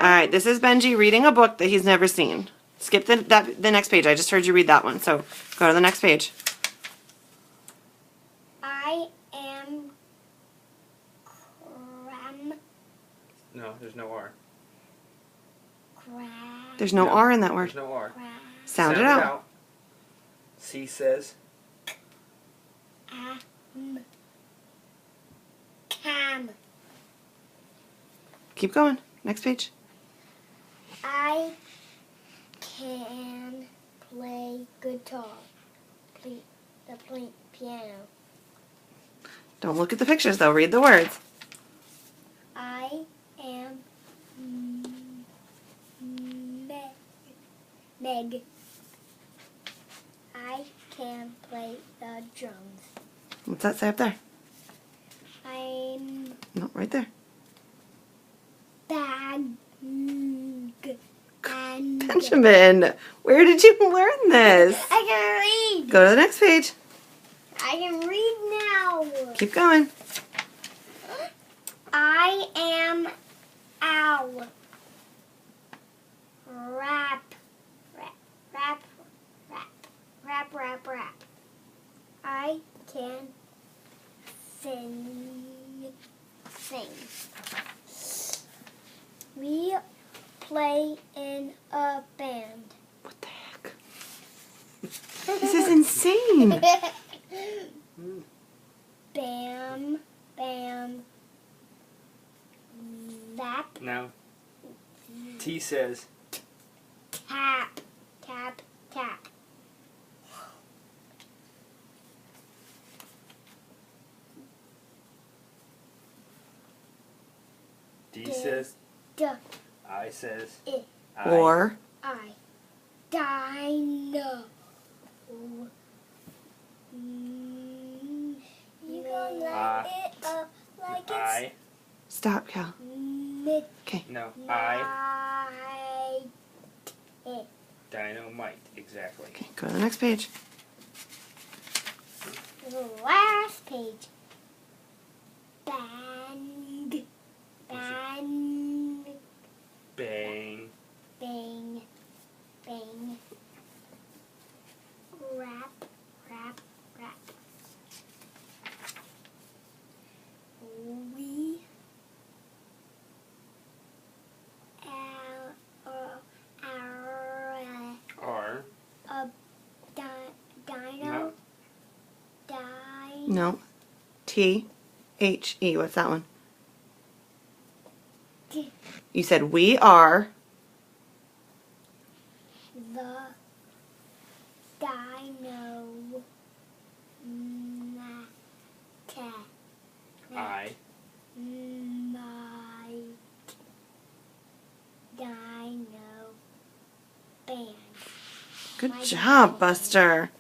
Alright, this is Benji reading a book that he's never seen. Skip the next page. I just heard you read that one. So go to the next page. I am cram. No, there's no R. There's no R in that word. There's no R. Sound it out. C says. Cam. Keep going. Next page. I can play guitar. The piano. Don't look at the pictures though. Read the words. I am Meg. I can play the drums. What's that say up there? I'm No, right there. bag. And Benjamin, where did you learn this? I can read. Go to the next page. I can read now. Keep going. I am owl. Rap. I can sing. We play in a band. What the heck? This is insane. Bam, bam, zap, No. T says. tap, tap, tap. D says. Duh, I says. it, I. Or I. Dino. You gonna let it up like I. stop, Cal. it's Okay. No. I. it. Dynamite. Exactly. Okay. Go to the next page. The last page. Bang. Bang. Bang. Bang. Bang. Rap. Rap. Rap. We. R. Dino. No. No. T-H-E. What's that one? You said we are. The dino. I. My dino band. Good My job, dad. Buster.